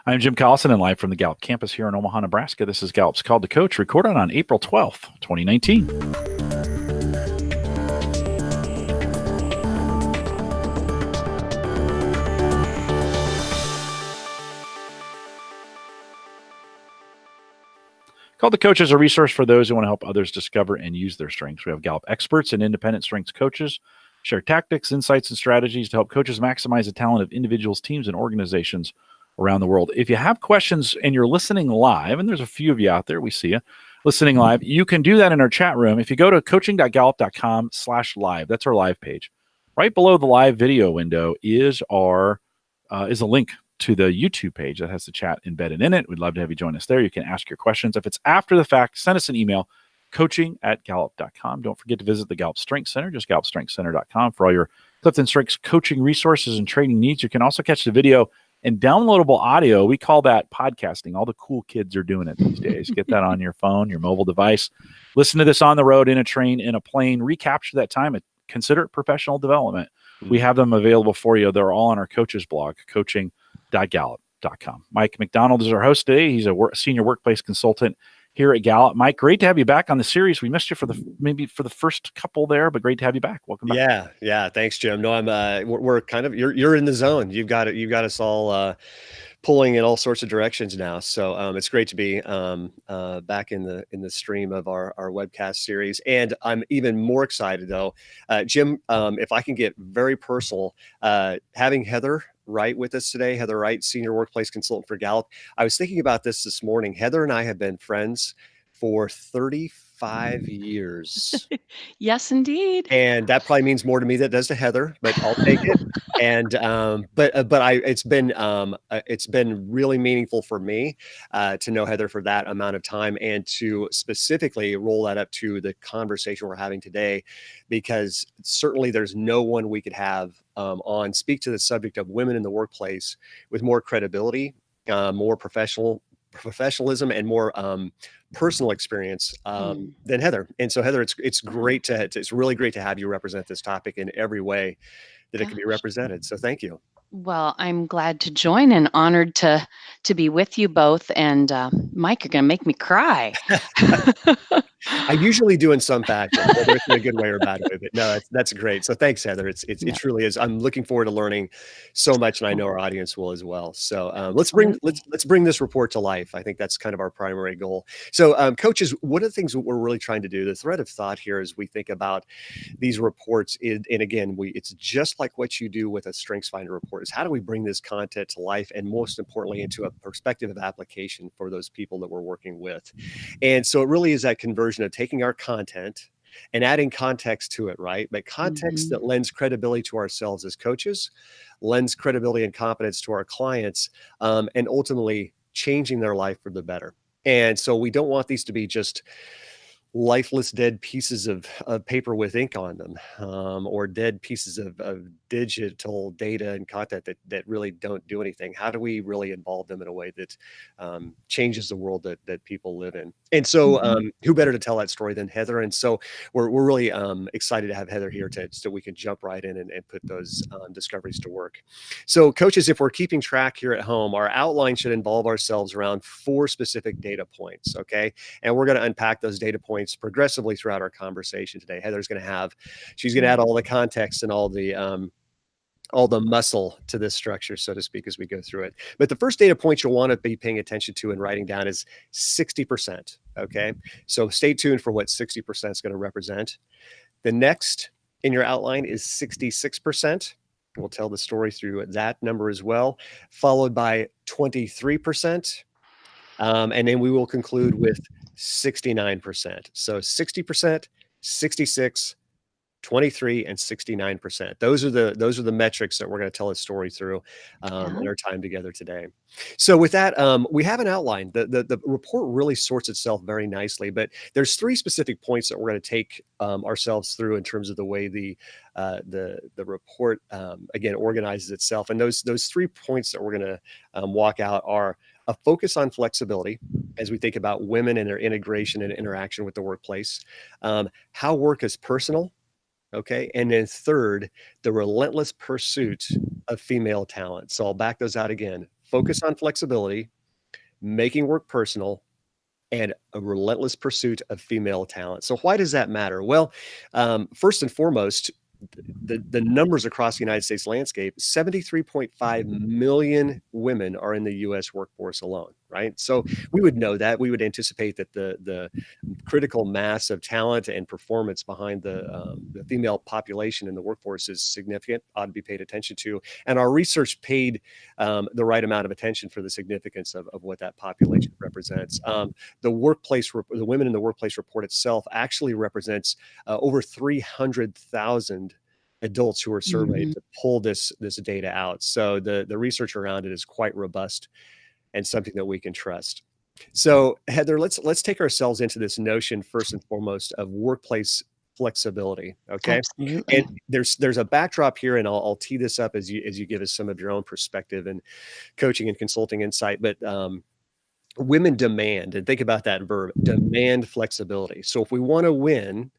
I'm Jim Collison and live from the Gallup campus here in Omaha, Nebraska. This is Gallup's Called to Coach, recorded on April 12th, 2019. Called to Coach is a resource for those who want to help others discover and use their strengths. We have Gallup experts and independent strengths coaches share tactics, insights, and strategies to help coaches maximize the talent of individuals, teams, and organizations around the world. If you have questions and you're listening live, and there's a few of you out there, we see you listening live, you can do that in our chat room. If you go to coaching.gallup.com/live, that's our live page. Right below the live video window is a link to the YouTube page that has the chat embedded in it. We'd love to have you join us there. You can ask your questions. If it's after the fact, send us an email, coaching@gallup.com. Don't forget to visit the Gallup Strengths Center, just gallupstrengthscenter.com for all your CliftonStrengths coaching resources and training needs. You can also catch the video and downloadable audio. We call that podcasting. All the cool kids are doing it these days. Get that on your phone, your mobile device. Listen to this on the road, in a train, in a plane. Recapture that time and consider it professional development. We have them available for you. They're all on our coaches blog, coaching.gallup.com. Mike McDonald is our host today. He's a senior workplace consultant here at Gallup. Mike, great to have you back on the series. We missed you for the first couple there, but great to have you back. Welcome back. Yeah. Thanks, Jim. No, I'm we're kind of you're in the zone. You've got us all pulling in all sorts of directions now. So it's great to be back in the stream of our webcast series. And I'm even more excited though, Jim, if I can get very personal, having Heather Wright with us today. Heather Wright, senior workplace consultant for Gallup. I was thinking about this morning. Heather and I have been friends for 35 years. Yes, indeed. And that probably means more to me than it does to Heather, but I'll take it. And it's been really meaningful for me to know Heather for that amount of time, and to specifically roll that up to the conversation we're having today, because certainly there's no one we could have speak to the subject of women in the workplace with more credibility, more professionalism, and more personal experience than Heather. And so Heather, it's really great to have you represent this topic in every way that it can be represented. So thank you. Well, I'm glad to join and honored to be with you both. And Mike, you're going to make me cry. I usually do in some fashion, whether it's in a good way or a bad way. But no, that's great. So thanks, Heather. It truly is. I'm looking forward to learning so much, and I know our audience will as well. So let's bring this report to life. I think that's kind of our primary goal. So coaches, one of the things that we're really trying to do, the thread of thought here as we think about these reports, and again, it's just like what you do with a StrengthsFinder report, is how do we bring this content to life, and most importantly, into a perspective of application for those people that we're working with. And so it really is that conversion of taking our content and adding context to it, right? But context that lends credibility to ourselves as coaches, lends credibility and confidence to our clients, and ultimately changing their life for the better. And so we don't want these to be just lifeless, dead pieces of paper with ink on them, or dead pieces of digital data and content that really don't do anything. How do we really involve them in a way that changes the world that people live in? And so who better to tell that story than Heather? And so we're really excited to have Heather here so we can jump right in and put those discoveries to work. So coaches, if we're keeping track here at home, our outline should involve ourselves around 4 specific data points, okay? And we're going to unpack those data points progressively throughout our conversation today. Heather's going to add all the context and all the muscle to this structure, so to speak, as we go through it. But the first data point you'll want to be paying attention to and writing down is 60%. Okay. So stay tuned for what 60% is going to represent. The next in your outline is 66%. We'll tell the story through that number as well, followed by 23%. And then we will conclude with 69%. So 60%, 66, 23, and 69%. Those are the metrics that we're going to tell a story through in our time together today. So with that, we have an outline. The report really sorts itself very nicely, but there's 3 specific points that we're going to take ourselves through in terms of the way the report again organizes itself. And those 3 points that we're going to walk out are a focus on flexibility as we think about women and their integration and interaction with the workplace, how work is personal. Okay. And then third, the relentless pursuit of female talent. So I'll back those out again. focus on flexibility, making work personal, and a relentless pursuit of female talent. So why does that matter? Well, first and foremost, the numbers across the United States landscape, 73.5 million women are in the US workforce alone, right? So we would know that. We would anticipate that the critical mass of talent and performance behind the female population in the workforce is significant, ought to be paid attention to. And our research paid the right amount of attention for the significance of what that population represents. The women in the workplace report itself actually represents over 300,000 adults who are surveyed to pull this data out. So the research around it is quite robust and something that we can trust. So Heather, let's take ourselves into this notion first and foremost of workplace flexibility. Okay. Absolutely. And there's a backdrop here, and I'll tee this up as you give us some of your own perspective and coaching and consulting insight. But women demand, and think about that verb, demand flexibility. So if we want to win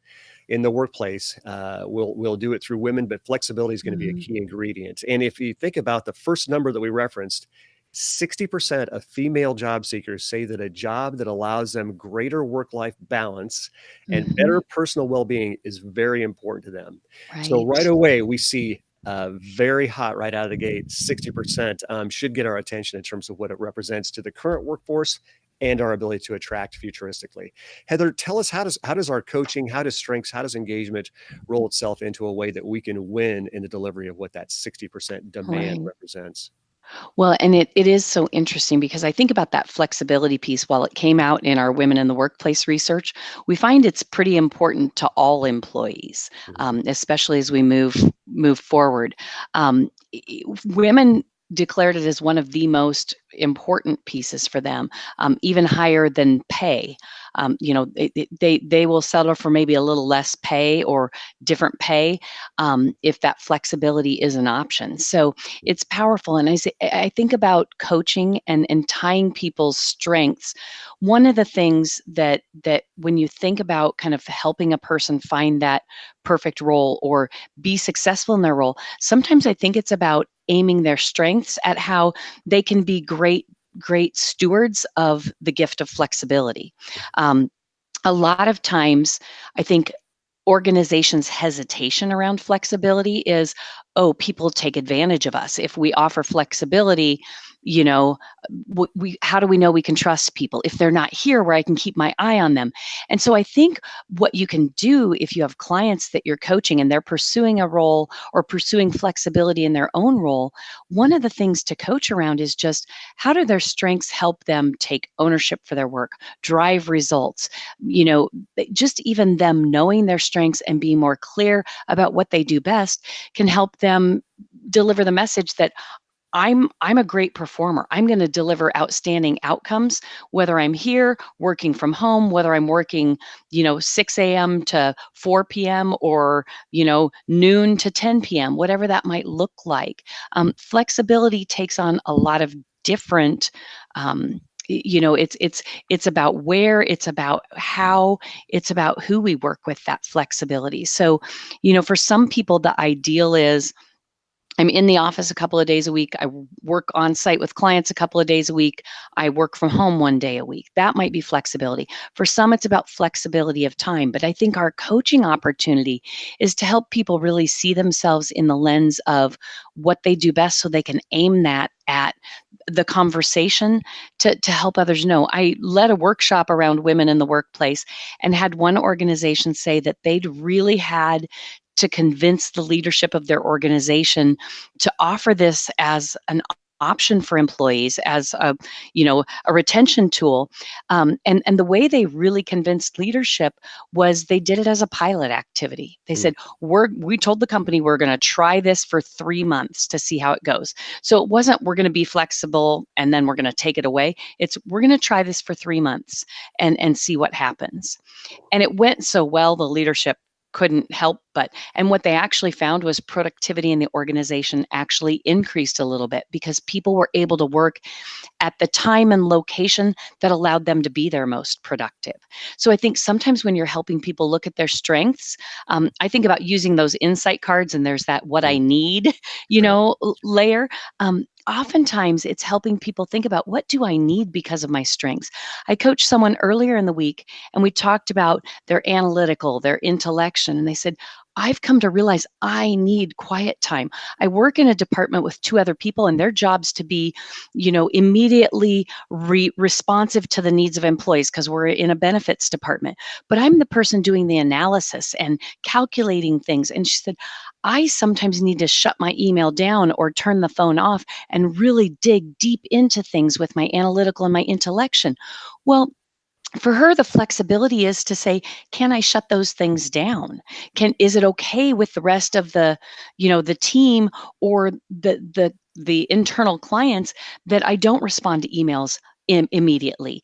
in the workplace, we'll do it through women, but flexibility is going to be a key ingredient. And if you think about the first number that we referenced, 60% of female job seekers say that a job that allows them greater work-life balance and better personal well-being is very important to them. Right. So right away, we see very hot right out of the gate, 60% should get our attention in terms of what it represents to the current workforce and our ability to attract futuristically. Heather, tell us, how does our coaching, how does strengths, how does engagement roll itself into a way that we can win in the delivery of what that 60% demand represents? Well, and it is so interesting because I think about that flexibility piece. While it came out in our women in the workplace research, we find it's pretty important to all employees, especially as we move forward. Women declared it as one of the most important pieces for them, even higher than pay. They will settle for maybe a little less pay or different pay if that flexibility is an option. So it's powerful. And I think about coaching and tying people's strengths. One of the things that when you think about kind of helping a person find that perfect role or be successful in their role, sometimes I think it's about aiming their strengths at how they can be great stewards of the gift of flexibility. A lot of times, I think organizations' hesitation around flexibility is, oh, people take advantage of us. If we offer flexibility, how do we know we can trust people if they're not here where I can keep my eye on them? And so I think what you can do if you have clients that you're coaching and they're pursuing a role or pursuing flexibility in their own role, one of the things to coach around is just how do their strengths help them take ownership for their work, drive results, just even them knowing their strengths and being more clear about what they do best can help them deliver the message that I'm a great performer. I'm going to deliver outstanding outcomes, whether I'm here working from home, whether I'm working, 6 a.m. to 4 p.m. or, noon to 10 p.m., whatever that might look like. Flexibility takes on a lot of different, it's about where, it's about how, it's about who we work with that flexibility. So, for some people, the ideal is, I'm in the office a couple of days a week. I work on site with clients a couple of days a week. I work from home 1 day a week. That might be flexibility. For some, it's about flexibility of time. But I think our coaching opportunity is to help people really see themselves in the lens of what they do best so they can aim that at the conversation to help others know. I led a workshop around women in the workplace and had one organization say that they'd really had to convince the leadership of their organization to offer this as an option for employees, as a retention tool. And the way they really convinced leadership was they did it as a pilot activity. They said, we told the company we're going to try this for 3 months to see how it goes. So it wasn't we're going to be flexible and then we're going to take it away. It's we're going to try this for 3 months and see what happens. And it went so well, the leadership couldn't help and what they actually found was productivity in the organization actually increased a little bit because people were able to work at the time and location that allowed them to be their most productive. So I think sometimes when you're helping people look at their strengths, I think about using those insight cards and there's that what I need, layer. oftentimes it's helping people think about, what do I need because of my strengths? I coached someone earlier in the week, and we talked about their analytical, their intellection, and they said, I've come to realize I need quiet time. I work in a department with 2 other people, and their job's to be, immediately responsive to the needs of employees, because we're in a benefits department. But I'm the person doing the analysis and calculating things. And she said, I sometimes need to shut my email down or turn the phone off and really dig deep into things with my analytical and my intellection. Well, for her, the flexibility is to say, can I shut those things down? Is it okay with the rest of the team, or the internal clients, that I don't respond to emails immediately?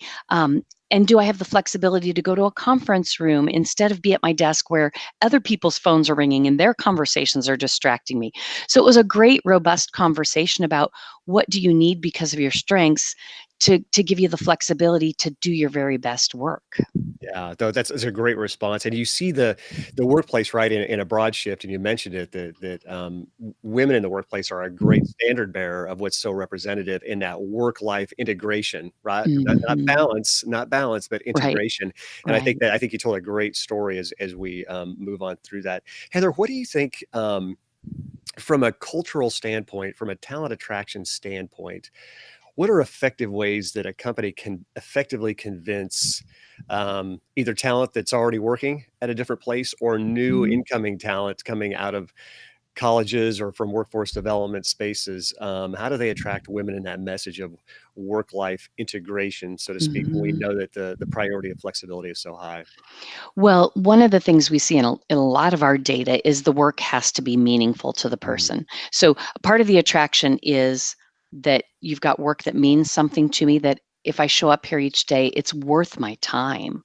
And do I have the flexibility to go to a conference room instead of be at my desk where other people's phones are ringing and their conversations are distracting me? So it was a great, robust conversation about, what do you need because of your strengths to give you the flexibility to do your very best work. Yeah, though that's a great response, and you see the workplace, right, in a broad shift, and you mentioned it, that women in the workplace are a great standard bearer of what's so representative in that work-life integration, right? Not Mhm. balance, but Right, integration. And right. I think you told a great story as we move on through that. Heather, what do you think, from a cultural standpoint, from a talent attraction standpoint? What are effective ways that a company can effectively convince either talent that's already working at a different place, or new Mhm. incoming talent coming out of colleges or from workforce development spaces? How do they attract women in that message of work-life integration, so to speak, when we Mhm. know that the priority of flexibility is so high? Well, one of the things we see in a lot of our data is the work has to be meaningful to the Mm, person. So part of the attraction is that you've got work that means something to me, that if I show up here each day, it's worth my time.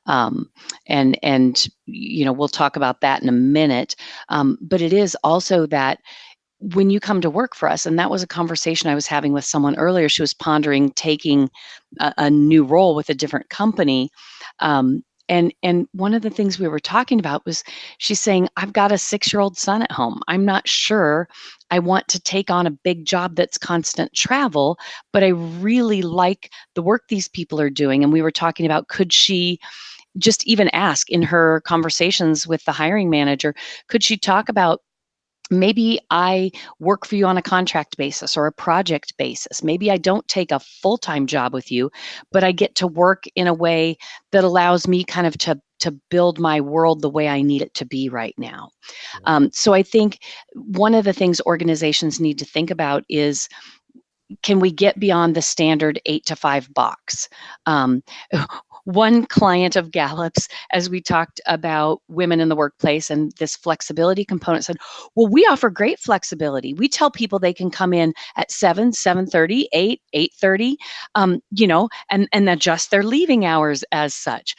Um, and we'll talk about that in a minute. But it is also that when you come to work for us, and that was a conversation I was having with someone earlier, she was pondering taking a new role with a different company. And one of the things we were talking about was, she's saying, I've got a 6-year-old son at home. I'm not sure I want to take on a big job that's constant travel, but I really like the work these people are doing. And we were talking about, could she just even ask in her conversations with the hiring manager, could she talk about, maybe I work for you on a contract basis or a project basis. Maybe I don't take a full-time job with you, but I get to work in a way that allows me kind of to build my world the way I need it to be right now. yeah. So I think one of the things organizations need to think about is, can we get beyond the standard 8 to 5 box? Um, one client of Gallup's, as we talked about women in the workplace and this flexibility component, said, well, we offer great flexibility. We tell people they can come in at 7, 7:30, 8, 8:30, and adjust their leaving hours as such.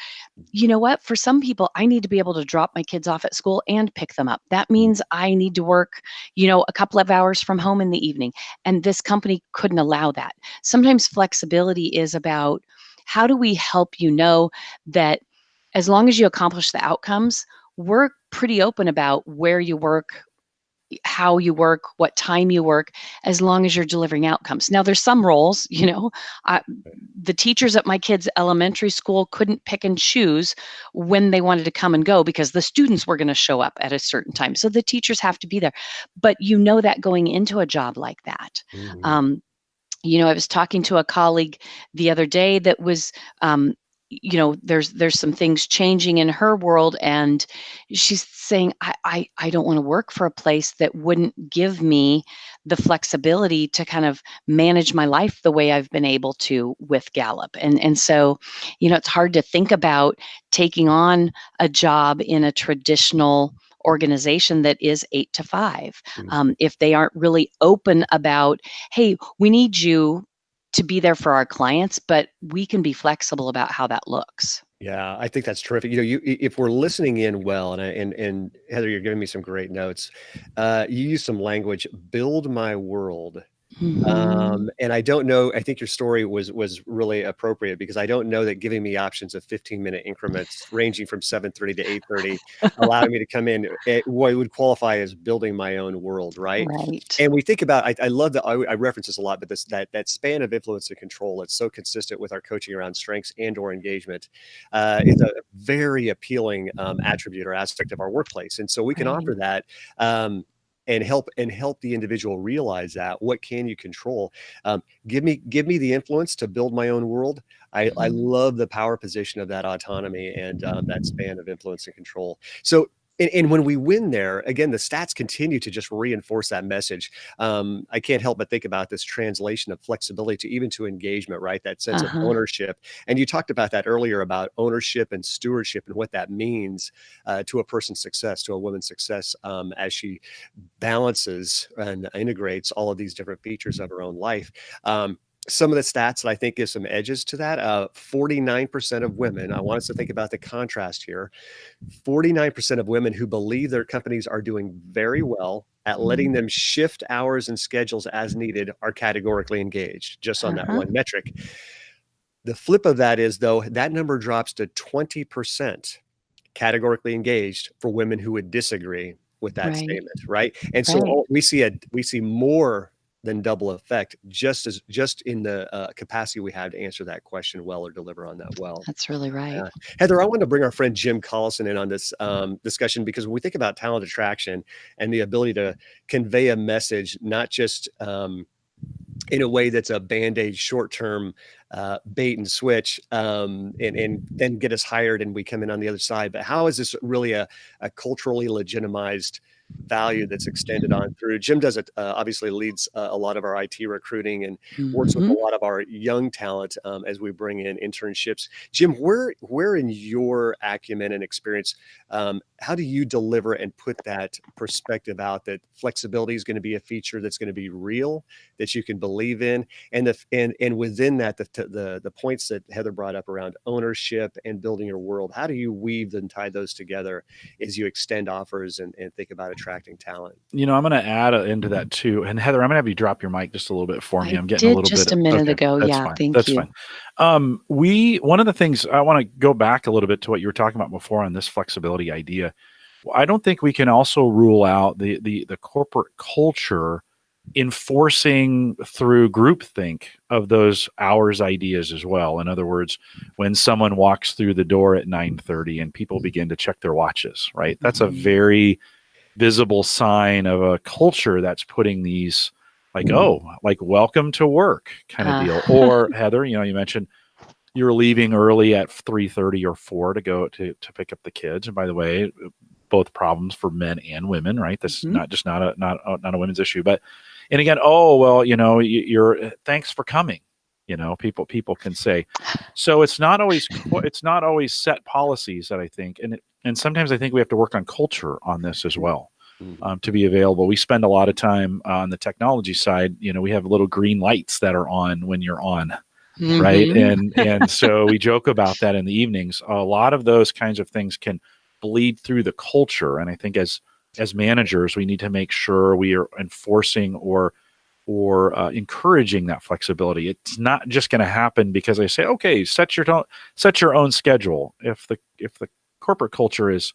You know what? For some people, I need to be able to drop my kids off at school and pick them up. That Mm, means I need to work, a couple of hours from home in the evening. And this company couldn't allow that. Sometimes flexibility is about, how do we help that as long as you accomplish the outcomes, we're pretty open about where you work, how you work, what time you work, as long as you're delivering outcomes. Now, there's some roles, I, the teachers at my kids' elementary school couldn't pick and choose when they wanted to come and go, because the students were going to show up at a certain time. So the teachers have to be there. But that going into a job like that. mhm. Um, I was talking to a colleague the other day that was, there's some things changing in her world, and she's saying, I don't want to work for a place that wouldn't give me the flexibility to kind of manage my life the way I've been able to with Gallup. And so, it's hard to think about taking on a job in a traditional organization that is 8 to 5, Mm. if they aren't really open about, hey, we need you to be there for our clients, but we can be flexible about how that looks. Yeah, I think that's terrific. If we're listening in well, and Heather, you're giving me some great notes. You use some language, build my world. And I don't know, I think your story was really appropriate, because I don't know that giving me options of 15-minute increments ranging from 7:30 to 8:30, allowing me to come in, what would qualify as building my own world, right? Right. And we think about, I love that, I reference this a lot, but that span of influence and control, it's so consistent with our coaching around strengths and or engagement, is a very appealing attribute or aspect of our workplace. And so we can Right. offer that. And help the individual realize that. What can you control? Give me the influence to build my own world. I love the power position of that autonomy and that span of influence and control. So, and when we win there, again, the stats continue to just reinforce that message. I can't help but think about this translation of flexibility to even to engagement, right? That sense of ownership. And you talked about that earlier, about ownership and stewardship and what that means to a person's success, to a woman's success, as she balances and integrates all of these different features of her own life. Some of the stats that I think give some edges to that, 49% of women, I want us to think about the contrast here, 49% of women who believe their companies are doing very well at letting them shift hours and schedules as needed are categorically engaged, just on that one metric. The flip of that is, though, that number drops to 20% categorically engaged for women who would disagree with that statement, right? And so we see more than double effect just in the capacity we have to answer that question well or deliver on that well. That's really right. Heather, I want to bring our friend Jim Collison in on this discussion, because when we think about talent attraction and the ability to convey a message, not just in a way that's a Band-Aid short-term bait and switch, and then get us hired and we come in on the other side. But how is this really a culturally legitimized value that's extended on through? Jim does it, obviously leads a lot of our IT recruiting and works with a lot of our young talent as we bring in internships. Jim, where in your acumen and experience, how do you deliver and put that perspective out that flexibility is going to be a feature that's going to be real, that you can believe in, and within that, the points that Heather brought up around ownership and building your world, how do you weave and tie those together as you extend offers and think about attracting talent? I'm going to add into that too. And Heather, I'm going to have you drop your mic just a little bit for me. I'm getting did a little just bit a minute okay, ago. That's Yeah, fine. thank That's you. fine. One of the things I want to go back a little bit to what you were talking about before on this flexibility idea. I don't think we can also rule out the corporate culture enforcing through groupthink of those hours ideas as well. In other words, when someone walks through the door at 9:30 and people begin to check their watches, right? That's a very visible sign of a culture that's putting these like welcome to work kind of deal. Or Heather, you mentioned you were leaving early at 3:30 or 4 to go to pick up the kids. And by the way, both problems for men and women, right? This is not a women's issue, but, and again, you're thanks for coming. People can say, so it's not always set policies that I think, and sometimes I think we have to work on culture on this as well. To be available. We spend a lot of time on the technology side. We have little green lights that are on when you're on, right? And so we joke about that in the evenings. A lot of those kinds of things can bleed through the culture. And I think as managers, we need to make sure we are enforcing or encouraging that flexibility. It's not just going to happen because I say, okay, set your own schedule. If the corporate culture is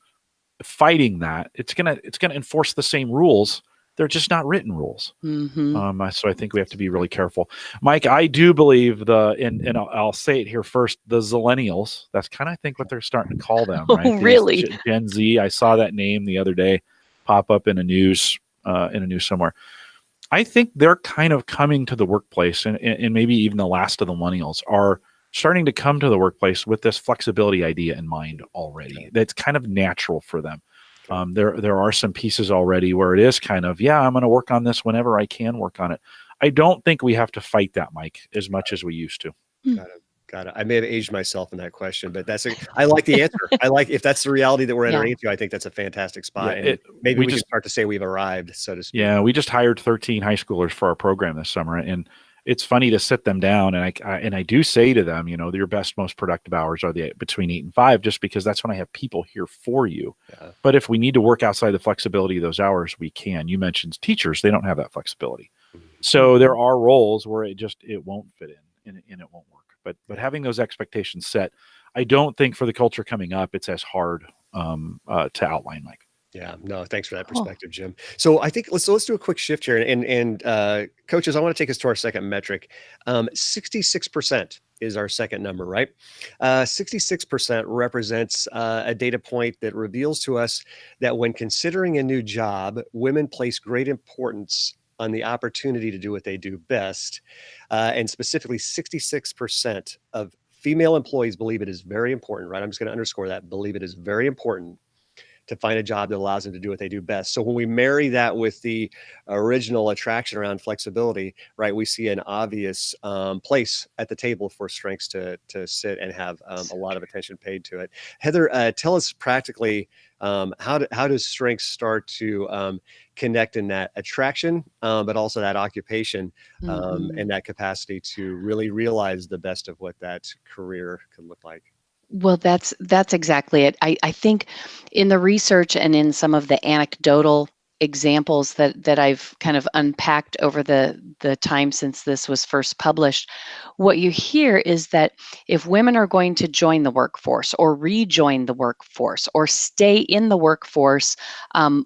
fighting that, it's gonna enforce the same rules. They're just not written rules. So I think we have to be really careful. Mike, I do believe and I'll say it here first, the Zillennials, that's kind of, I think, what they're starting to call them, right? Oh, really? Gen Z. I saw that name the other day pop up in a news somewhere. I think they're kind of coming to the workplace, and maybe even the last of the millennials are starting to come to the workplace with this flexibility idea in mind already. That's kind of natural for them. There are some pieces already where it is kind of, I'm going to work on this whenever I can work on it. I don't think we have to fight that, Mike, as much as we used to. Got it. I may have aged myself in that question, but I like the answer. I like, if that's the reality that we're entering into, I think that's a fantastic spot. And maybe we can start to say we've arrived, so to speak. Yeah, we just hired 13 high schoolers for our program this summer, and it's funny to sit them down, and I do say to them, your best, most productive hours are between 8 and 5, just because that's when I have people here for you. Yeah. But if we need to work outside the flexibility of those hours, we can. You mentioned teachers; they don't have that flexibility. So there are roles where it won't fit in and it won't work. But having those expectations set, I don't think for the culture coming up, it's as hard to outline, Mike. Yeah, no, thanks for that Cool. perspective, Jim. So I think let's do a quick shift here, and coaches, I want to take us to our second metric. 66% is our second number, right? 66% represents a data point that reveals to us that when considering a new job, women place great importance on the opportunity to do what they do best, and specifically 66% of female employees believe it is very important, right? I'm just going to underscore that, believe it is very important to find a job that allows them to do what they do best. So when we marry that with the original attraction around flexibility, right, we see an obvious place at the table for strengths to sit and have a lot of attention paid to it. Heather, tell us practically how does strengths start to connect in that attraction, but also that occupation and that capacity to really realize the best of what that career could look like. Well, that's exactly it. I think in the research and in some of the anecdotal examples that I've kind of unpacked over the time since this was first published, what you hear is that if women are going to join the workforce or rejoin the workforce or stay in the workforce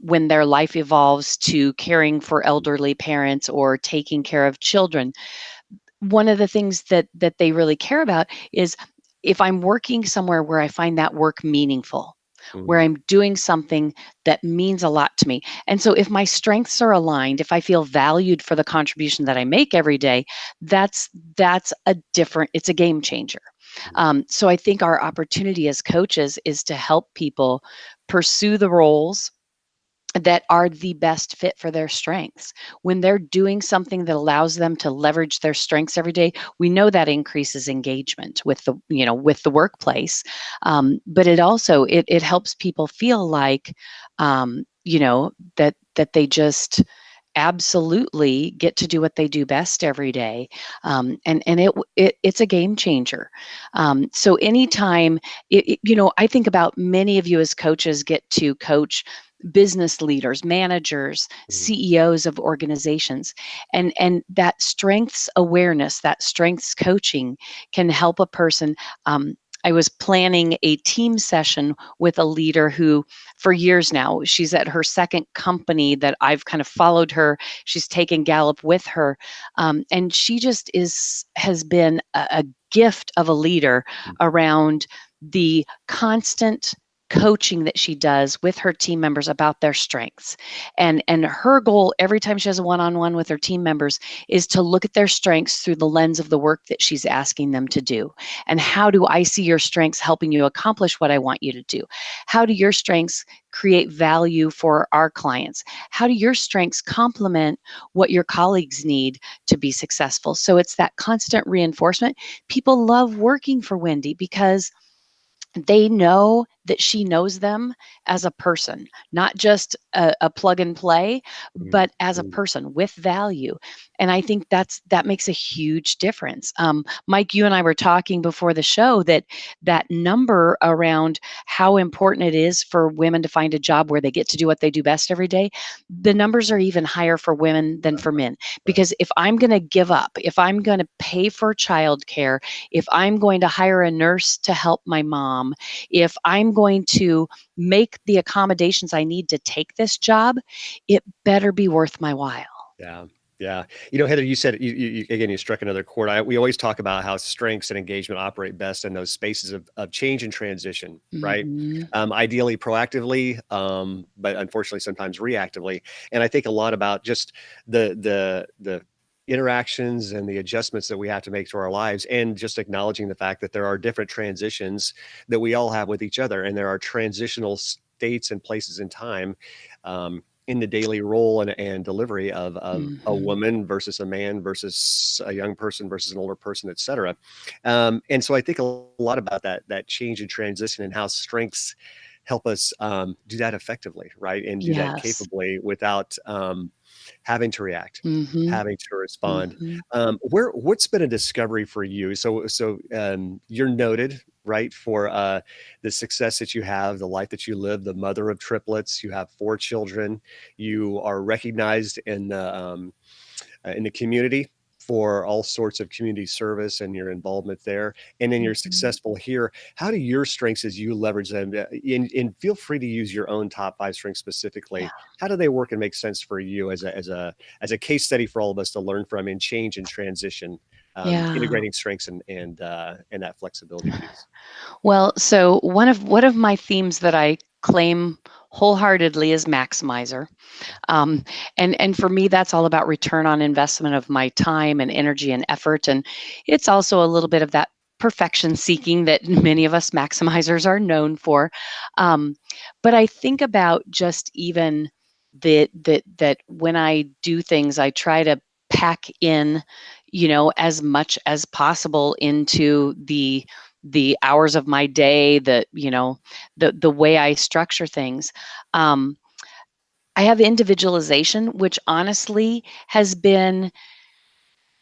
when their life evolves to caring for elderly parents or taking care of children, one of the things that they really care about is if I'm working somewhere where I find that work meaningful, where I'm doing something that means a lot to me. And so if my strengths are aligned, if I feel valued for the contribution that I make every day, it's a game changer. So I think our opportunity as coaches is to help people pursue the roles that are the best fit for their strengths. When they're doing something that allows them to leverage their strengths every day, we know that increases engagement with the workplace. But it also it helps people feel like that they just absolutely get to do what they do best every day, and it's a game changer. So anytime I think about many of you as coaches get to coach business leaders, managers, CEOs of organizations, and that strengths awareness, that strengths coaching can help a person. I was planning a team session with a leader who, for years now, she's at her second company that I've kind of followed her. She's taken Gallup with her, and she just has been a gift of a leader around the constant coaching that she does with her team members about their strengths. And her goal every time she has a one-on-one with her team members is to look at their strengths through the lens of the work that she's asking them to do. And how do I see your strengths helping you accomplish what I want you to do? How do your strengths create value for our clients? How do your strengths complement what your colleagues need to be successful? So it's that constant reinforcement. People love working for Wendy because they know that she knows them as a person, not just a plug and play, but as a person with value. And I think that makes a huge difference. Mike, you and I were talking before the show that number around how important it is for women to find a job where they get to do what they do best every day, the numbers are even higher for women than for men. Because if I'm going to give up, if I'm going to pay for childcare, if I'm going to hire a nurse to help my mom, if I'm going to make the accommodations I need to take this job, it better be worth my while. Yeah. Yeah. Heather, you said, you struck another chord. We always talk about how strengths and engagement operate best in those spaces of change and transition, right? Ideally proactively, but unfortunately sometimes reactively. And I think a lot about just the interactions and the adjustments that we have to make to our lives, and just acknowledging the fact that there are different transitions that we all have with each other. And there are transitional states and places in time, in the daily role and delivery of a woman versus a man versus a young person versus an older person, et cetera. And so I think a lot about that change and transition and how strengths help us do that effectively, right? And do that capably without having to react, having to respond. What's been a discovery for you? So you're noted, right, for the success that you have, the life that you live, the mother of triplets, you have 4 children, you are recognized in the in the community for all sorts of community service and your involvement there. And then you're successful here. How do your strengths, as you leverage them, and feel free to use your own top 5 strengths specifically. Yeah. How do they work and make sense for you as a case study for all of us to learn from in change and transition, Yeah. integrating strengths and that flexibility piece? Well, so one of my themes that I claim wholeheartedly is maximizer. And for me, that's all about return on investment of my time and energy and effort. And it's also a little bit of that perfection seeking that many of us maximizers are known for. But I think about just even that when I do things, I try to pack in, as much as possible into the hours of my day, the way I structure things. I have individualization, which honestly has been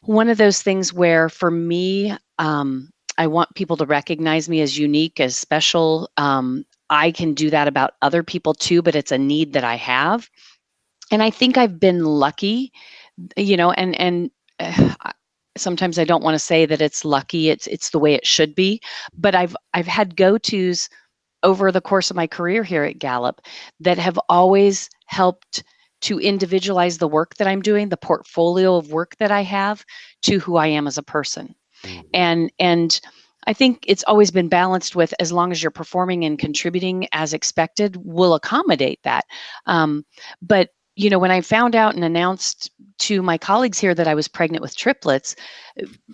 one of those things where for me, I want people to recognize me as unique, as special. I can do that about other people too, but it's a need that I have. And I think I've been lucky, and sometimes I don't want to say that it's lucky. It's the way it should be, but I've had go-tos over the course of my career here at Gallup that have always helped to individualize the work that I'm doing, the portfolio of work that I have, to who I am as a person. And I think it's always been balanced with, as long as you're performing and contributing as expected, we'll accommodate that. But when I found out and announced to my colleagues here that I was pregnant with triplets,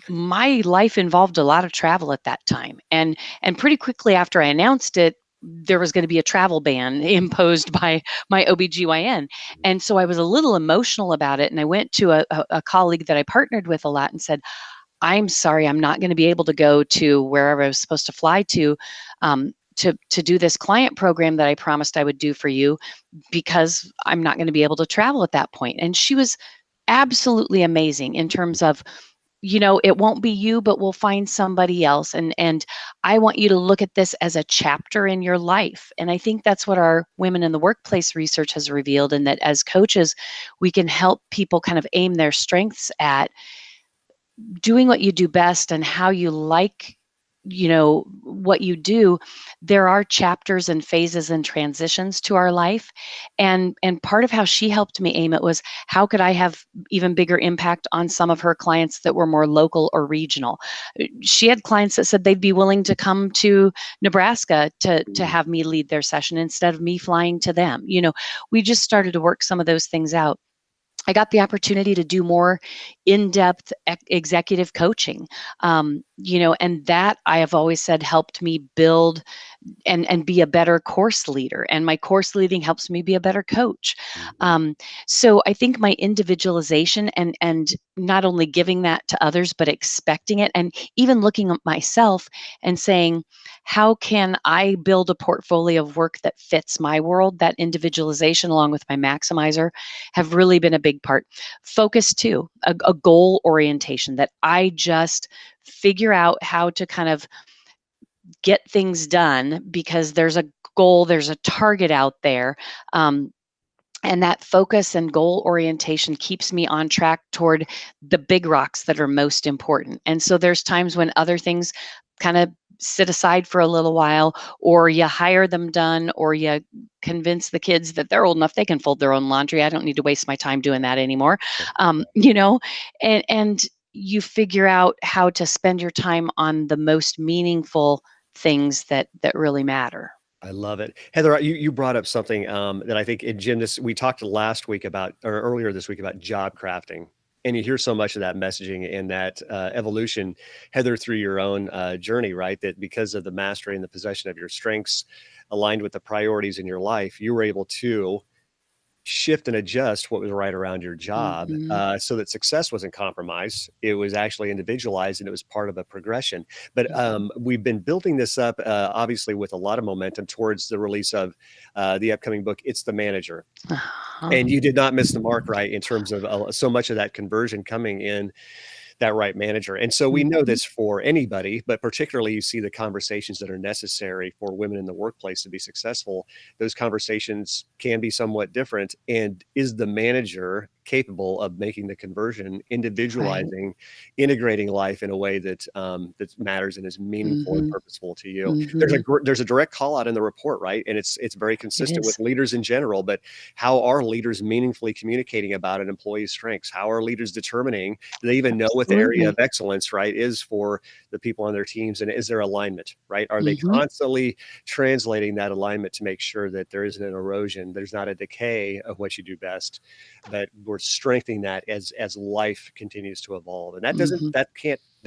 my life involved a lot of travel at that time. And pretty quickly after I announced it, there was going to be a travel ban imposed by my OBGYN. And so I was a little emotional about it. And I went to a colleague that I partnered with a lot and said, I'm sorry, I'm not going to be able to go to wherever I was supposed to fly to do this client program that I promised I would do for you, because I'm not going to be able to travel at that point. And she was absolutely amazing in terms of, it won't be you, but we'll find somebody else. And I want you to look at this as a chapter in your life. And I think that's what our Women in the Workplace research has revealed. And that as coaches, we can help people kind of aim their strengths at doing what you do best and how you like what you do. There are chapters and phases and transitions to our life, and part of how she helped me aim it was, how could I have even bigger impact on some of her clients that were more local or regional. She had clients that said they'd be willing to come to Nebraska to have me lead their session instead of me flying to them. We just started to work some of those things out. I got the opportunity to do more in-depth executive coaching, and that I have always said helped me build and be a better course leader. And my course leading helps me be a better coach. So I think my individualization and not only giving that to others, but expecting it, and even looking at myself and saying, how can I build a portfolio of work that fits my world? That individualization, along with my maximizer, have really been a big part. Focus too, a goal orientation, that I just figure out how to kind of get things done because there's a goal, there's a target out there. And that focus and goal orientation keeps me on track toward the big rocks that are most important. And so there's times when other things kind of sit aside for a little while, or you hire them done, or you convince the kids that they're old enough, they can fold their own laundry. I don't need to waste my time doing that anymore. And you figure out how to spend your time on the most meaningful things that really matter. I love it. Heather, you brought up something that I think, in Jim, we talked last week about, or earlier this week, about job crafting. And you hear so much of that messaging and that evolution, Heather, through your own journey, right? That because of the mastery and the possession of your strengths aligned with the priorities in your life, you were able to shift and adjust what was right around your job, so that success wasn't compromised. It was actually individualized, and it was part of a progression. But we've been building this up, obviously, with a lot of momentum towards the release of the upcoming book, It's the Manager. And you did not miss the mark, right, in terms of so much of that conversion coming in that right manager. And so we know this for anybody, but particularly you see the conversations that are necessary for women in the workplace to be successful. Those conversations can be somewhat different. And is the manager capable of making the conversion, individualizing, integrating life in a way that that matters and is meaningful and purposeful to you. There's a direct call out in the report, right? And it's very consistent with leaders in general. But how are leaders meaningfully communicating about an employee's strengths? How are leaders determining? Do they even know what the area of excellence, right, is for the people on their teams? And is there alignment, right? Are they constantly translating that alignment to make sure that there isn't an erosion, there's not a decay of what you do best, but we're strengthening that as life continues to evolve. And that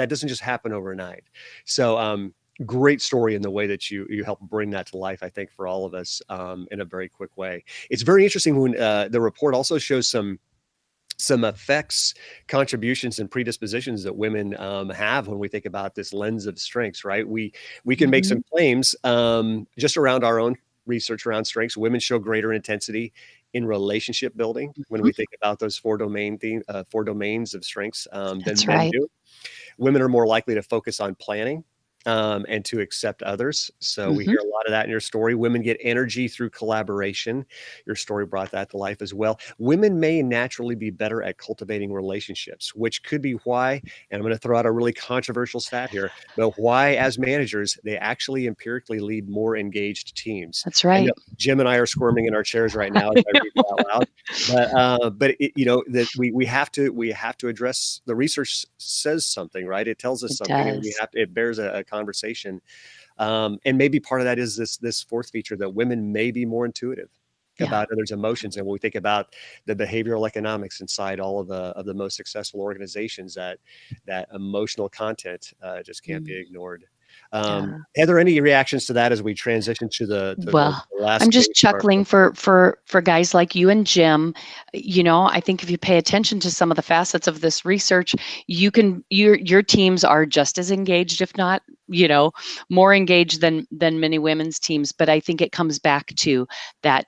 doesn't just happen overnight. So great story in the way that you help bring that to life, I think, for all of us in a very quick way. It's very interesting when the report also shows some effects, contributions, and predispositions that women have when we think about this lens of strengths, right? We can make some claims just around our own research around strengths. Women show greater intensity in relationship building when we think about those four domains of strengths than men do. Women are more likely to focus on planning and to accept others. So we hear a lot of that in your story. Women get energy through collaboration. Your story brought that to life as well. Women may naturally be better at cultivating relationships, which could be why, and I'm going to throw out a really controversial stat here, but why as managers, they actually empirically lead more engaged teams. That's right. Jim and I are squirming in our chairs right now as I read it out loud. But that we have to address, the research says something, right? It tells us something, and it bears a conversation. And maybe part of that is this fourth feature, that women may be more intuitive about others' emotions. And when we think about the behavioral economics inside all of the most successful organizations, that emotional content just can't be ignored. Heather, any reactions to that as we transition to the last? I'm just chuckling for guys like you and Jim. I think if you pay attention to some of the facets of this research, your teams are just as engaged, if not, more engaged than many women's teams. But I think it comes back to that.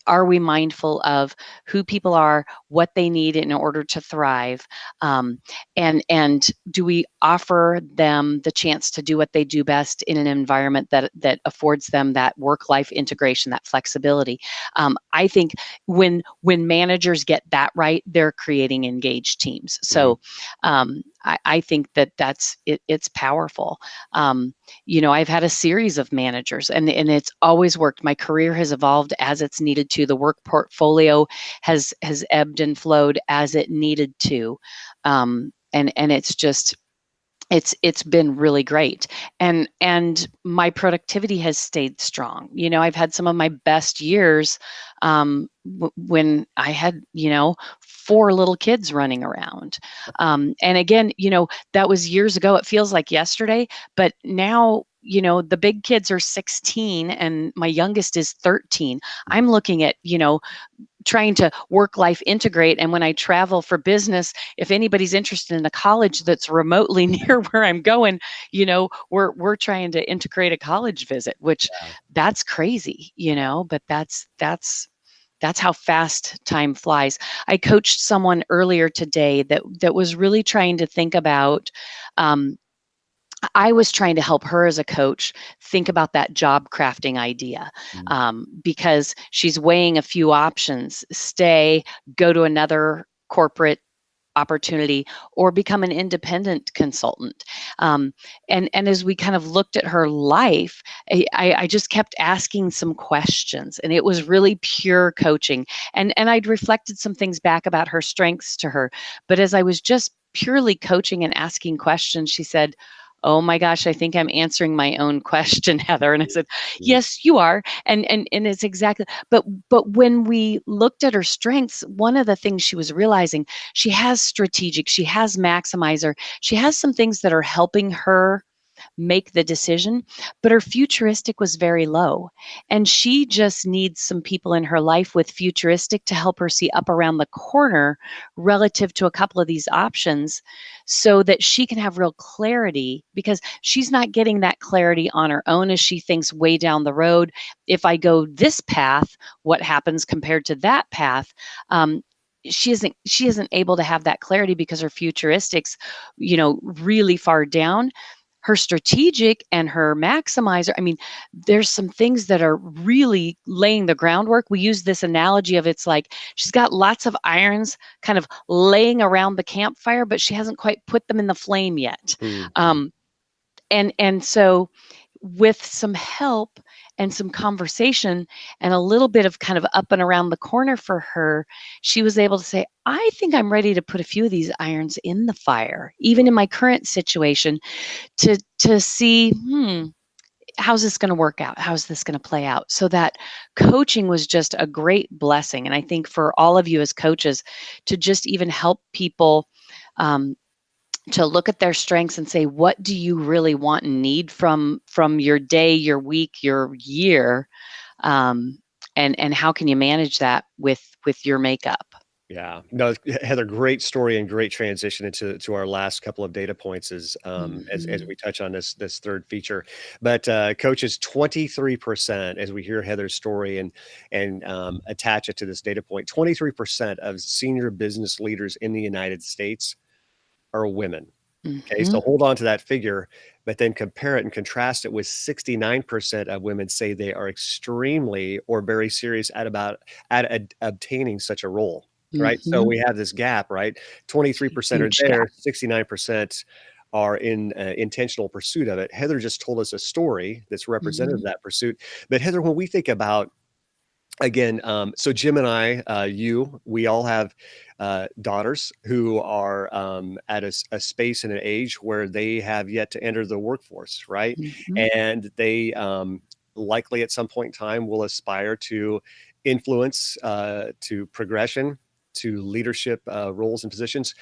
Are we mindful of who people are, what they need in order to thrive, and do we offer them the chance to do what they do best in an environment that affords them that work-life integration, that flexibility? I think when managers get that right, they're creating engaged teams. So I think it's powerful. I've had a series of managers, and it's always worked. My career has evolved as it's needed to. The work portfolio has ebbed and flowed as it needed to, and it's just it's been really great, and my productivity has stayed strong. I've had some of my best years when I had 4 little kids running around, and again, that was years ago. It feels like yesterday, but now the big kids are 16 and my youngest is 13. I'm looking at trying to work-life integrate. And when I travel for business, if anybody's interested in a college that's remotely near where I'm going, we're trying to integrate a college visit, which that's crazy, but that's how fast time flies. I coached someone earlier today that was really trying to think about, I was trying to help her as a coach think about that job crafting idea, because she's weighing a few options: stay, go to another corporate opportunity, or become an independent consultant. And as we kind of looked at her life, I just kept asking some questions, and it was really pure coaching. And I'd reflected some things back about her strengths to her. But as I was just purely coaching and asking questions, she said, "Oh my gosh, I think I'm answering my own question, Heather." And I said, "Yes, you are." And it's exactly, but when we looked at her strengths, one of the things she was realizing, she has strategic, she has maximizer, she has some things that are helping her make the decision, but her futuristic was very low. And she just needs some people in her life with futuristic to help her see up around the corner relative to a couple of these options, so that she can have real clarity, because she's not getting that clarity on her own as she thinks way down the road. If I go this path, what happens compared to that path? She isn't able to have that clarity because her futuristics, really far down. her strategic and her maximizer, I mean, there's some things that are really laying the groundwork. We use this analogy of, it's like she's got lots of irons kind of laying around the campfire, but she hasn't quite put them in the flame yet. And so with some help and some conversation and a little bit of kind of up and around the corner for her, she was able to say, I think I'm ready to put a few of these irons in the fire, even in my current situation, to see, how's this going to work out? How's this going to play out? So that coaching was just a great blessing. And I think for all of you as coaches, to just even help people to look at their strengths and say, what do you really want and need from your day, your week, your year, and how can you manage that with your makeup? Yeah, no, Heather, great story and great transition into our last couple of data points as we touch on this third feature. But coaches, 23%, as we hear Heather's story and attach it to this data point, 23% of senior business leaders in the United States are women. Okay, so hold on to that figure, but then compare it and contrast it with 69% of women say they are extremely or very serious at obtaining such a role. Right. So we have this gap, right? 23% are there, 69% are in intentional pursuit of it. Heather just told us a story that's representative of that pursuit. But Heather, when we think about, again, so Jim and I, we all have daughters who are at a space and an age where they have yet to enter the workforce, right? And they likely at some point in time will aspire to influence, to progression, to leadership roles and positions.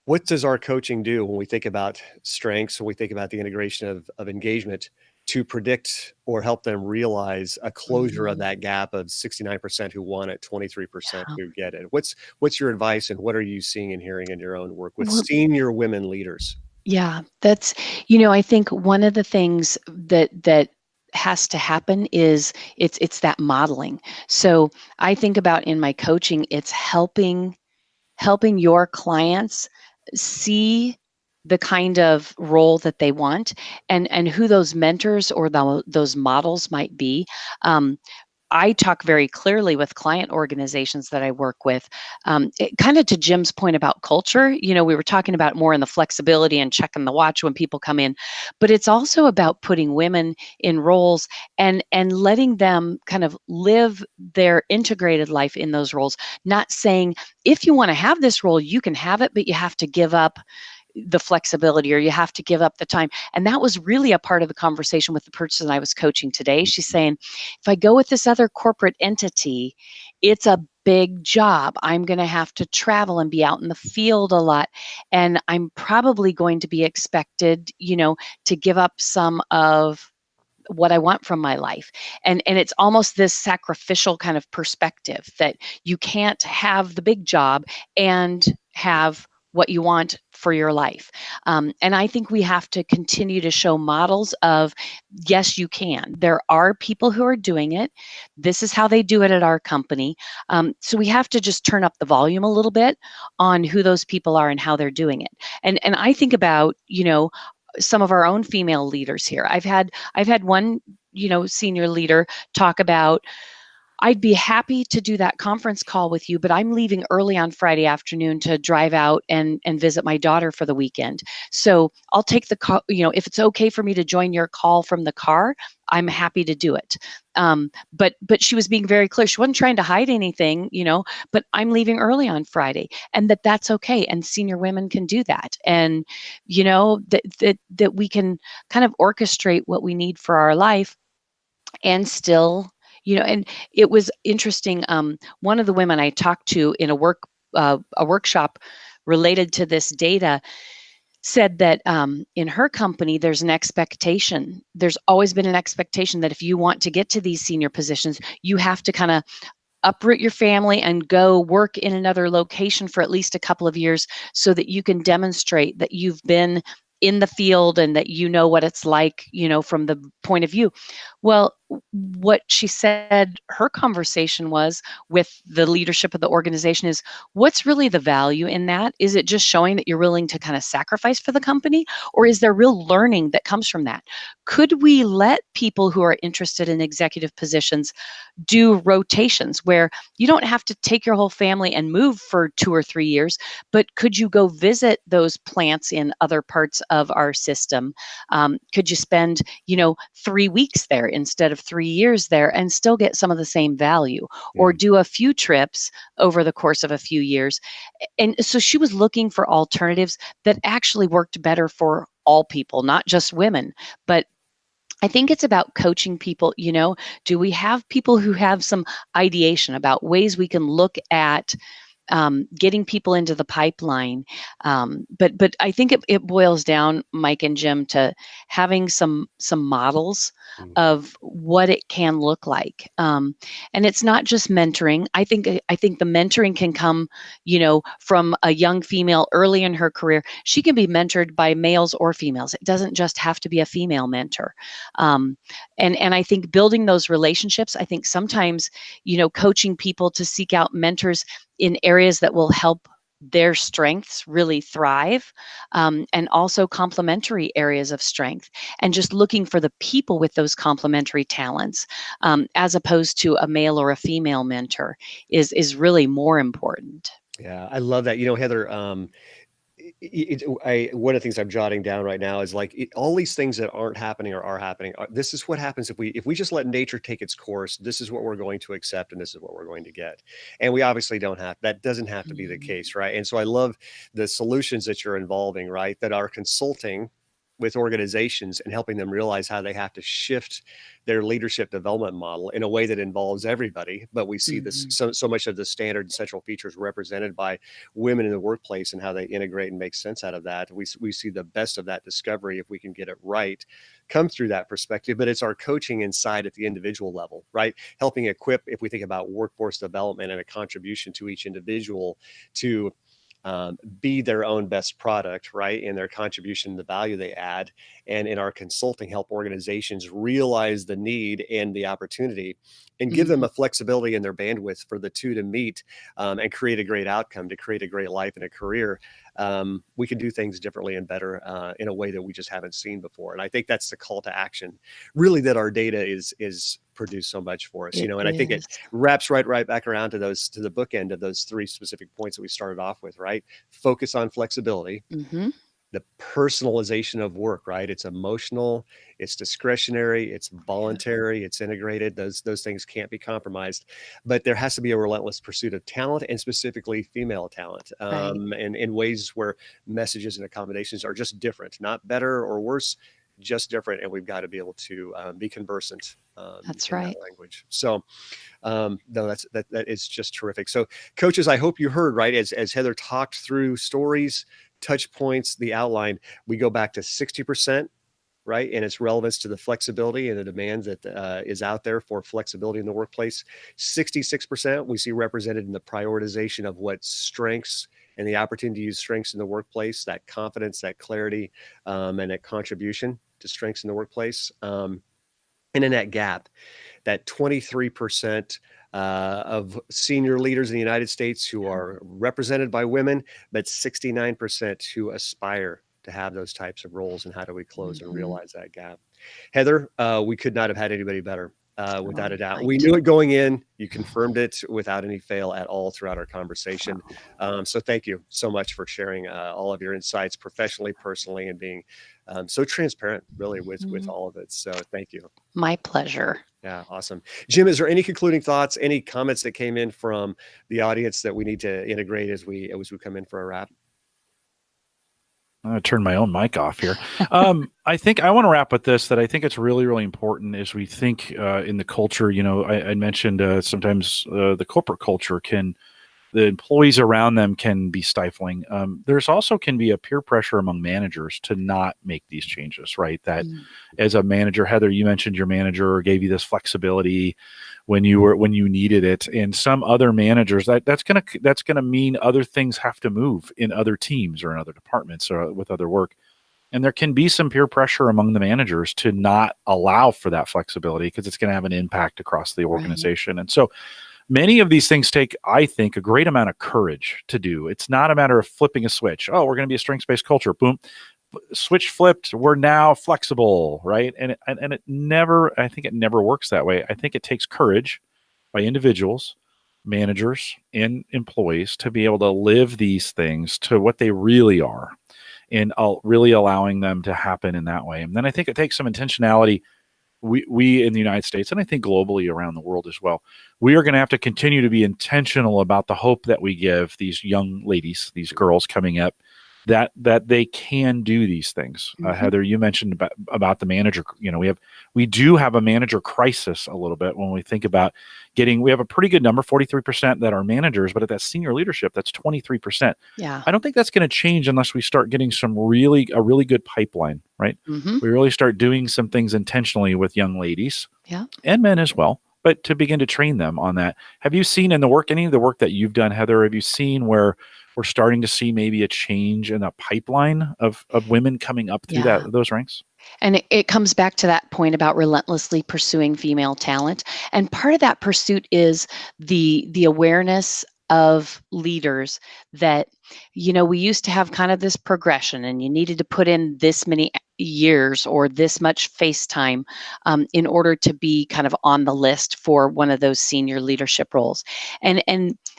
What does our coaching do when we think about strengths, when we think about the integration of engagement to predict or help them realize a closure of that gap of 69% who want it, 23% who get it? What's your advice, and what are you seeing and hearing in your own work with senior women leaders? Yeah, that's, I think one of the things that has to happen is it's that modeling. So I think about in my coaching, it's helping your clients see the kind of role that they want and who those mentors or those models might be. I talk very clearly with client organizations that I work with, kind of to Jim's point about culture. We were talking about more in the flexibility and checking the watch when people come in, but it's also about putting women in roles and letting them kind of live their integrated life in those roles, not saying, if you want to have this role, you can have it, but you have to give up the flexibility or you have to give up the time. And that was really a part of the conversation with the person I was coaching today. She's saying, if I go with this other corporate entity, it's a big job. I'm going to have to travel and be out in the field a lot. And I'm probably going to be expected, to give up some of what I want from my life. And it's almost this sacrificial kind of perspective that you can't have the big job and have what you want for your life. And I think we have to continue to show models of, yes, you can. There are people who are doing it. This is how they do it at our company. So we have to just turn up the volume a little bit on who those people are and how they're doing it. And I think about, some of our own female leaders here. I've had one, senior leader talk about, I'd be happy to do that conference call with you, but I'm leaving early on Friday afternoon to drive out and visit my daughter for the weekend. So I'll take the call, if it's okay for me to join your call from the car, I'm happy to do it. But she was being very clear. She wasn't trying to hide anything, but I'm leaving early on Friday, and that's okay. And senior women can do that. And, that we can kind of orchestrate what we need for our life and still, and it was interesting. One of the women I talked to in a workshop related to this data said that in her company, there's an expectation. There's always been an expectation that if you want to get to these senior positions, you have to kind of uproot your family and go work in another location for at least a couple of years so that you can demonstrate that you've been in the field and that you know what it's like, from the point of view. Well, what she said her conversation was with the leadership of the organization is, what's really the value in that? Is it just showing that you're willing to kind of sacrifice for the company, or is there real learning that comes from that? Could we let people who are interested in executive positions do rotations where you don't have to take your whole family and move for 2 or 3 years, but could you go visit those plants in other parts of our system? Could you spend, 3 weeks there instead of 3 years there and still get some of the same value, or do a few trips over the course of a few years? And so she was looking for alternatives that actually worked better for all people, not just women. But I think it's about coaching people. Do we have people who have some ideation about ways we can look at getting people into the pipeline? But I think it boils down, Mike and Jim, to having some models of what it can look like. And it's not just mentoring. I think the mentoring can come, from a young female early in her career. She can be mentored by males or females. It doesn't just have to be a female mentor. And I think building those relationships, I think sometimes, coaching people to seek out mentors in areas that will help their strengths really thrive, and also complementary areas of strength, and just looking for the people with those complementary talents, as opposed to a male or a female mentor, is really more important. Yeah, I love that. Heather, one of the things I'm jotting down right now is like all these things that aren't happening or are happening. This is what happens if we just let nature take its course. This is what we're going to accept, and this is what we're going to get. And we obviously don't have that. Doesn't have to be the case, right? And so I love the solutions that you're involving, right? That are consulting with organizations and helping them realize how they have to shift their leadership development model in a way that involves everybody. But we see this so much of the standard and central features represented by women in the workplace and how they integrate and make sense out of that. We see the best of that discovery, if we can get it right, come through that perspective. But it's our coaching inside at the individual level, right? Helping equip, if we think about workforce development and a contribution to each individual to be their own best product, right? In their contribution, the value they add. And in our consulting, help organizations realize the need and the opportunity, and give them a flexibility in their bandwidth for the two to meet, and create a great outcome, to create a great life and a career. We can do things differently and better in a way that we just haven't seen before. And I think that's the call to action, really, that our data is produced so much for us, and I think it wraps right back around to the bookend of those three specific points that we started off with, right? Focus on flexibility, the personalization of work, right? It's emotional, it's discretionary, it's voluntary, it's integrated. Those things can't be compromised, but there has to be a relentless pursuit of talent, and specifically female talent, and in ways where messages and accommodations are just different, not better or worse, just different. And we've got to be able to be conversant That's in right. that language. So no, that is just terrific. So coaches, I hope you heard, right, as Heather talked through stories, touch points, the outline, we go back to 60%, right? And its relevance to the flexibility and the demand that is out there for flexibility in the workplace. 66% we see represented in the prioritization of what strengths and the opportunity to use strengths in the workplace, that confidence, that clarity, and that contribution to strengths in the workplace. And in that gap, that 23% of senior leaders in the United States who are represented by women, but 69% who aspire to have those types of roles. And how do we close and realize that gap? Heather, we could not have had anybody better. Without a doubt. We knew it going in. You confirmed it without any fail at all throughout our conversation. So thank you so much for sharing all of your insights professionally, personally, and being so transparent, really, with all of it. So thank you. My pleasure. Yeah, awesome. Jim, is there any concluding thoughts, any comments that came in from the audience that we need to integrate as we come in for a wrap? I'm going to turn my own mic off here. I think I want to wrap with this, that I think it's really, really important as we think in the culture. I mentioned sometimes the corporate culture the employees around them can be stifling. There's also can be a peer pressure among managers to not make these changes, right? That as a manager, Heather, you mentioned your manager gave you this flexibility when you needed it, and some other managers that's gonna mean other things have to move in other teams or in other departments or with other work. And there can be some peer pressure among the managers to not allow for that flexibility because it's going to have an impact across the organization. Right. And so many of these things take, I think, a great amount of courage to do. It's not a matter of flipping a switch. Oh, we're going to be a strengths-based culture. Boom. Switch flipped. We're now flexible, right? And it never, I think it never works that way. I think it takes courage by individuals, managers, and employees to be able to live these things to what they really are, and really allowing them to happen in that way. And then I think it takes some intentionality. We in the United States, and I think globally around the world as well, we are going to have to continue to be intentional about the hope that we give these young ladies, these girls coming up, that they can do these things. Heather, you mentioned about the manager. We do have a manager crisis a little bit when we think about we have a pretty good number, 43% that are managers, but at that senior leadership, that's 23%. Yeah. I don't think that's going to change unless we start getting a really good pipeline, right? We really start doing some things intentionally with young ladies and men as well, but to begin to train them on that. Have you seen in the work, any of the work that you've done, Heather, have you seen where we're starting to see maybe a change in the pipeline of women coming up through those ranks? And it comes back to that point about relentlessly pursuing female talent. And part of that pursuit is the awareness of leaders that, we used to have kind of this progression, and you needed to put in this many years or this much face time in order to be kind of on the list for one of those senior leadership roles. And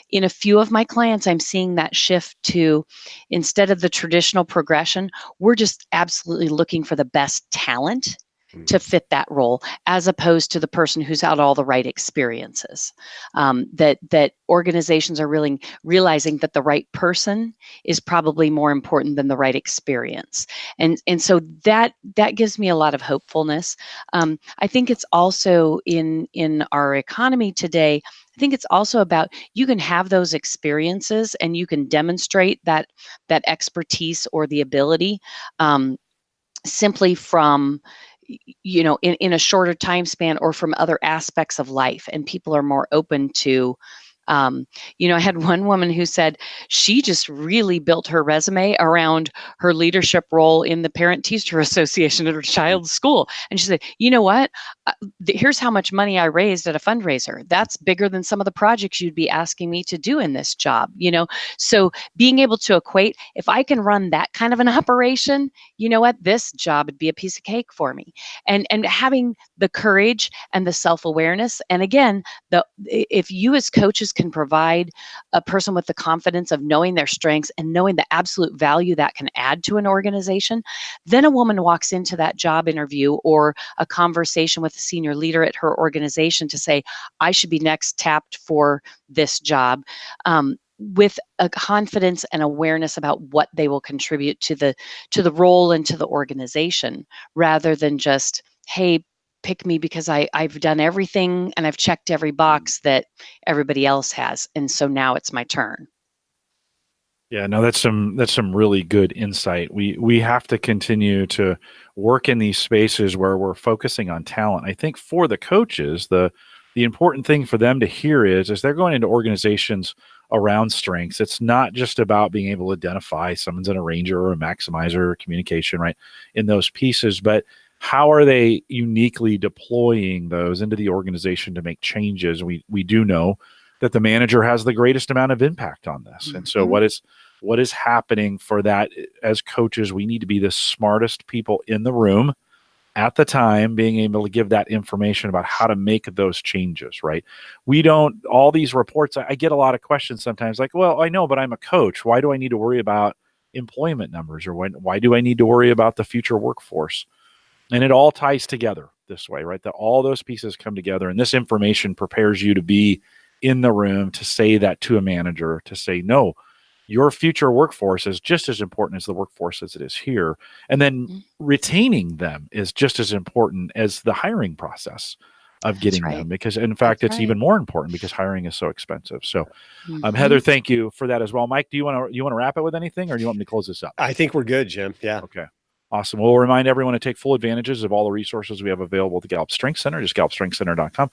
in a few of my clients, I'm seeing that shift to, instead of the traditional progression, we're just absolutely looking for the best talent to fit that role, as opposed to the person who's had all the right experiences. That organizations are really realizing that the right person is probably more important than the right experience, and so that gives me a lot of hopefulness. I think it's also in our economy today. I think it's also about, you can have those experiences and you can demonstrate that expertise or the ability simply from in a shorter time span or from other aspects of life, and people are more open to I had one woman who said she just really built her resume around her leadership role in the Parent Teacher Association at her child's school. And she said, you know what? Here's how much money I raised at a fundraiser. That's bigger than some of the projects you'd be asking me to do in this job. So being able to equate, if I can run that kind of an operation, you know what? This job would be a piece of cake for me. And having the courage and the self-awareness. And again, if you as coaches can provide a person with the confidence of knowing their strengths and knowing the absolute value that can add to an organization, then a woman walks into that job interview or a conversation with a senior leader at her organization to say, I should be next tapped for this job, with a confidence and awareness about what they will contribute to the role and to the organization, rather than just, hey, pick me because I've done everything and I've checked every box that everybody else has, and so now it's my turn. Yeah, no, that's some really good insight. We have to continue to work in these spaces where we're focusing on talent. I think for the coaches, the important thing for them to hear is they're going into organizations around strengths. It's not just about being able to identify someone's an arranger or a maximizer or communication, right, in those pieces, but how are they uniquely deploying those into the organization to make changes? We do know that the manager has the greatest amount of impact on this. And so what is happening for that? As coaches, we need to be the smartest people in the room at the time, being able to give that information about how to make those changes, right? All these reports, I get a lot of questions sometimes like, well, I know, but I'm a coach. Why do I need to worry about employment numbers? Or why do I need to worry about the future workforce? And it all ties together this way, right? That all those pieces come together, and this information prepares you to be in the room to say that to a manager, to say, no, your future workforce is just as important as the workforce as it is here. And then retaining them is just as important as the hiring process of getting them, because in fact, it's even more important because hiring is so expensive. So Heather, thank you for that as well. Mike, do you want to wrap it with anything, or do you want me to close this up? I think we're good, Jim. Yeah. Okay. Awesome. We'll remind everyone to take full advantages of all the resources we have available at the Gallup Strength Center, just gallupstrengthcenter.com.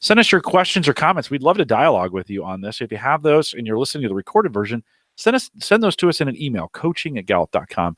Send us your questions or comments. We'd love to dialogue with you on this. If you have those and you're listening to the recorded version, send those to us in an email, coaching@gallup.com.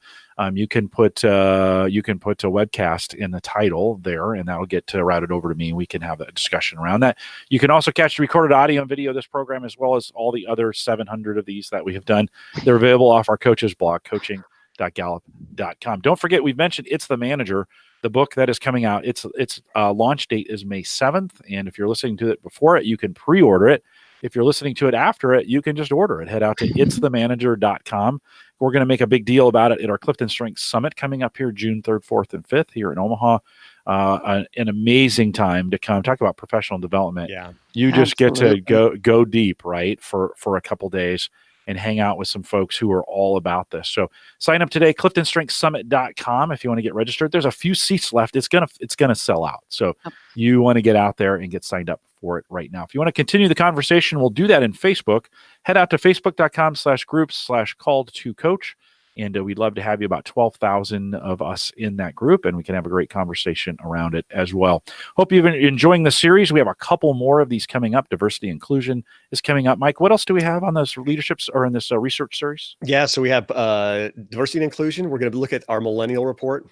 You can put a webcast in the title there, and that'll get routed over to me. We can have a discussion around that. You can also catch the recorded audio and video of this program, as well as all the other 700 of these that we have done. They're available off our coaches blog, coaching.gallup.com. Don't forget, we've mentioned It's the Manager, the book that is coming out. Its launch date is May 7th, and if you're listening to it before it, you can pre-order it. If you're listening to it after it, you can just order it. Head out to itsthemanager.com. We're going to make a big deal about it at our CliftonStrengths Summit coming up here June 3rd, 4th, and 5th here in Omaha. An amazing time to come. Talk about professional development. Yeah, you just get to go deep, right, for a couple days and hang out with some folks who are all about this. So sign up today, CliftonStrengthsSummit.com, if you want to get registered. There's a few seats left. It's gonna sell out. So you want to get out there and get signed up for it right now. If you want to continue the conversation, we'll do that in Facebook. Head out to facebook.com/groups/called-to-coach. And we'd love to have you, about 12,000 of us in that group, and we can have a great conversation around it as well. Hope you've been enjoying the series. We have a couple more of these coming up. Diversity inclusion is coming up. Mike, what else do we have on this leaderships or in this research series? Yeah, so we have diversity and inclusion. We're going to look at our millennial report.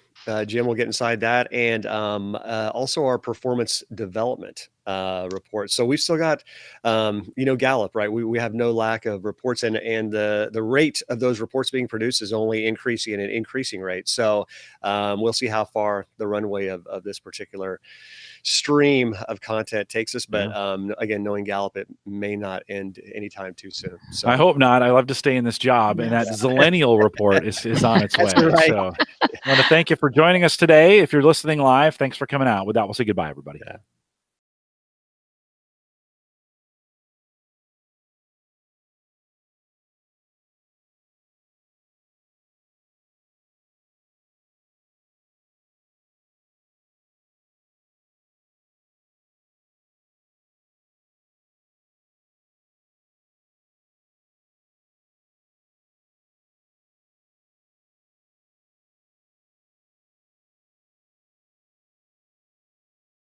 Jim will get inside that, and also our performance development report. So we've still got, Gallup, right? We have no lack of reports, and the rate of those reports being produced is only increasing at an increasing rate. So we'll see how far the runway of this particular stream of content takes us. But again, knowing Gallup, it may not end anytime too soon. So I hope not. I love to stay in this job, and that Zillennial report is on its way. Right. So I want to thank you for joining us today. If you're listening live, thanks for coming out. With that, we'll say goodbye, everybody. Yeah.